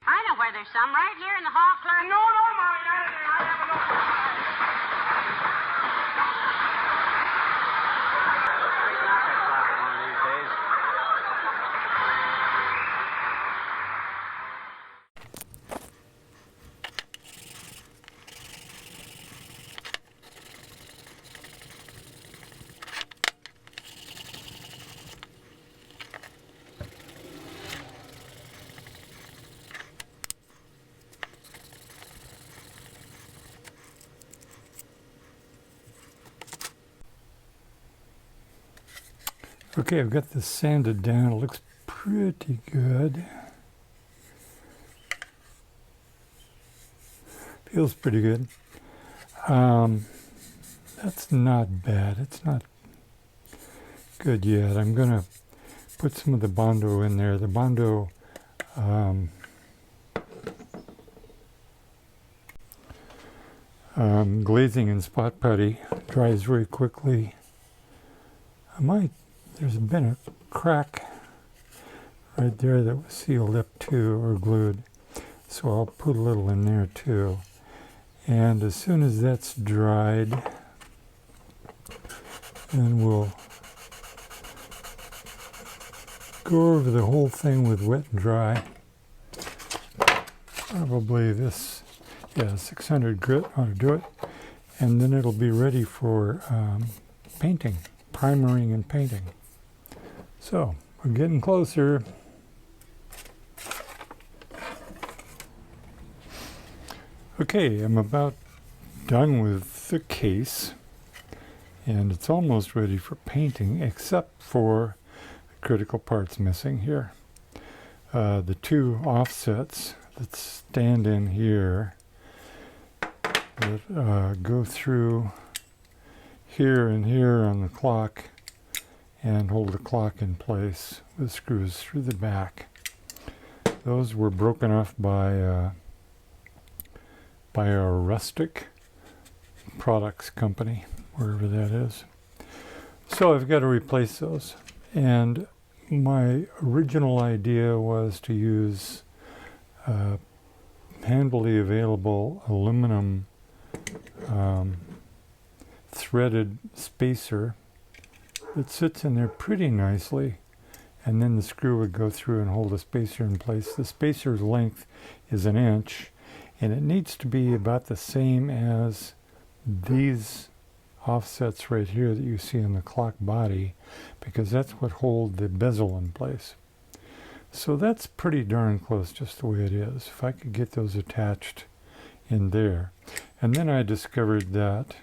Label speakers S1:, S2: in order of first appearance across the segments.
S1: I know where there's some, right here in the hall, clerk.
S2: No, Molly, not in there. I have enough.
S3: One of these days.
S4: Okay, I've got this sanded down. It looks pretty good. Feels pretty good. That's not bad. It's not good yet. I'm going to put some of the Bondo in there. The Bondo glazing and spot putty dries very quickly. There's been a crack right there that was sealed up too, or glued. So I'll put a little in there too. And as soon as that's dried, then we'll go over the whole thing with wet and dry. Probably this, 600 grit ought to do it. And then it'll be ready for painting, primering and painting. So, we're getting closer. Okay, I'm about done with the case, and it's almost ready for painting, except for the critical parts missing here. The two offsets that stand in here that go through here and here on the clock and hold the clock in place with screws through the back. Those were broken off by our Rustic Products company, wherever that is. So I've got to replace those. And my original idea was to use handily available aluminum threaded spacer that sits in there pretty nicely, and then the screw would go through and hold the spacer in place. The spacer's length is 1 inch, and it needs to be about the same as these offsets right here that you see in the clock body, because that's what hold the bezel in place. So that's pretty darn close just the way it is. If I could get those attached in there. And then I discovered that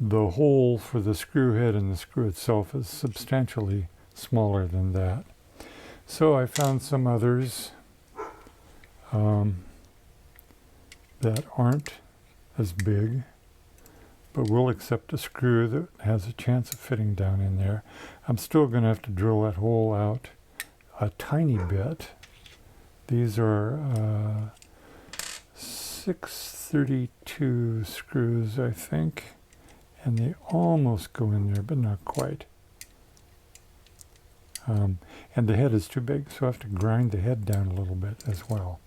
S4: the hole for the screw head and the screw itself is substantially smaller than that. So I found some others that aren't as big, but will accept a screw that has a chance of fitting down in there. I'm still going to have to drill that hole out a tiny bit. These are 632 screws, I think, and they almost go in there, but not quite. And the head is too big, so I have to grind the head down a little bit as well.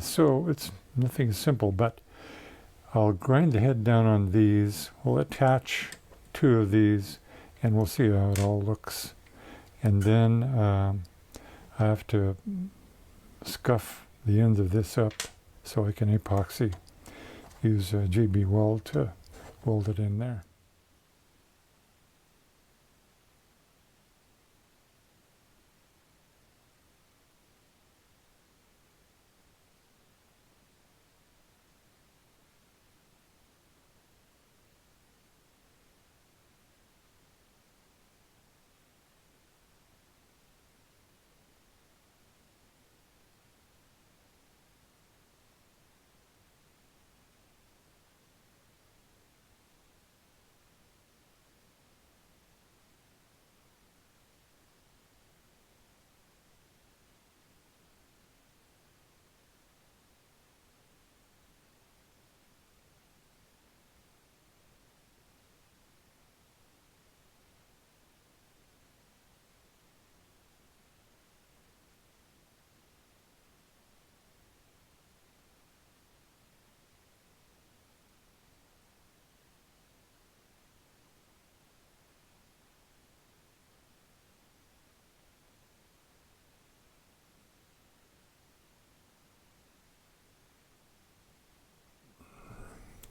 S4: So it's nothing simple, but I'll grind the head down on these. We'll attach 2 of these, and we'll see how it all looks. And then I have to scuff the ends of this up so I can epoxy. Use JB Weld to weld it in there.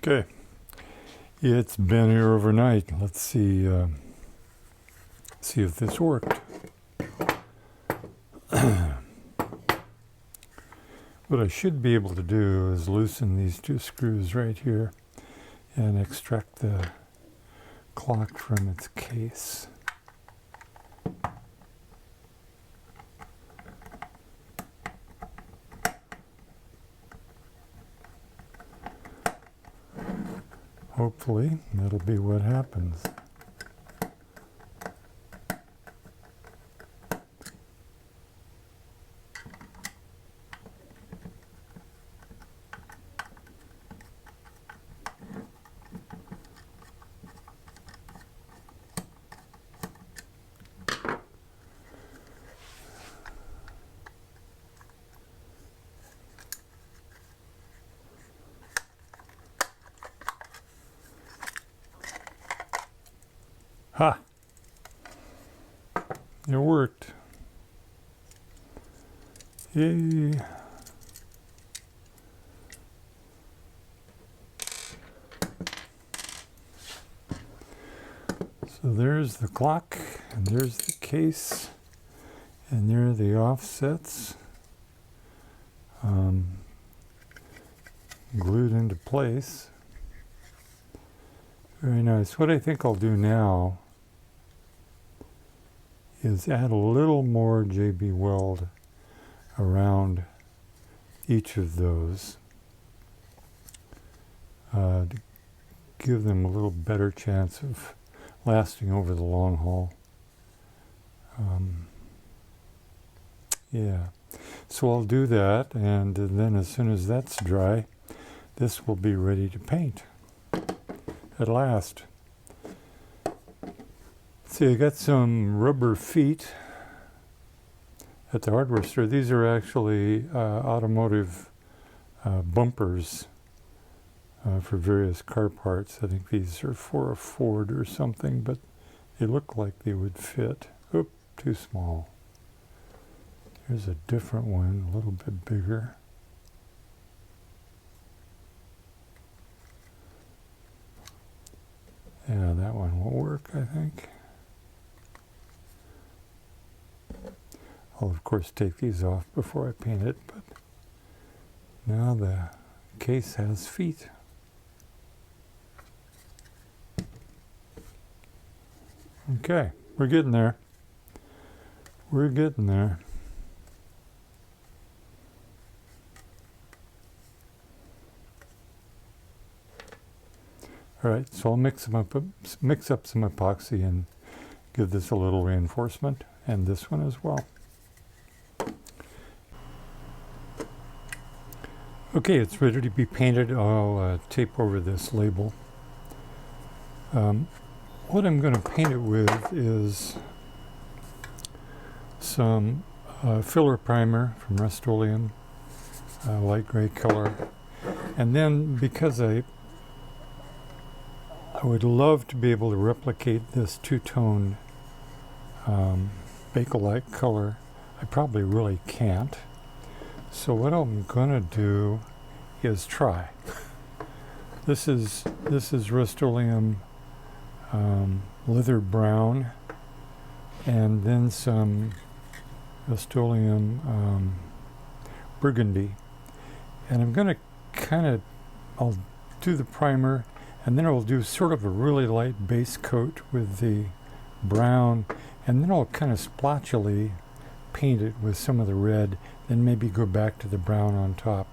S4: Okay, it's been here overnight. Let's see if this worked. What I should be able to do is loosen these two screws right here and extract the clock from its case. Hopefully, that'll be what happens. Ha! It worked. Yay! So there's the clock, and there's the case, and there are the offsets glued into place. Very nice. What I think I'll do now is add a little more JB weld around each of those to give them a little better chance of lasting over the long haul. Yeah, so I'll do that, and then as soon as that's dry, this will be ready to paint at last. See, I got some rubber feet at the hardware store. These are actually automotive bumpers for various car parts. I think these are for a Ford or something, but they look like they would fit. Oop, too small. Here's a different one, a little bit bigger. Yeah, that one will work, I think. I'll of course take these off before I paint it, but now the case has feet. Okay, we're getting there. We're getting there. All right, so I'll mix up some epoxy and give this a little reinforcement, and this one as well. Okay, it's ready to be painted. I'll tape over this label. What I'm going to paint it with is some filler primer from Rust-Oleum, light gray color. And then, because I would love to be able to replicate this two-tone Bakelite color, I probably really can't. So what I'm going to do is try. This is Rust-Oleum leather brown, and then some Rust-Oleum burgundy. And I'm going to I'll do the primer, and then I'll do sort of a really light base coat with the brown, and then I'll kind of splotchily paint it with some of the red, then maybe go back to the brown on top,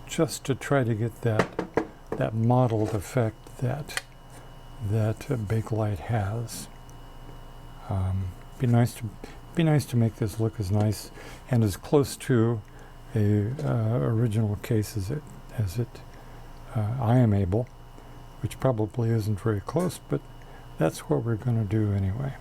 S4: just to try to get that mottled effect that Bakelite has. Be nice to make this look as nice and as close to a original case as I am able, which probably isn't very close, but that's what we're going to do anyway.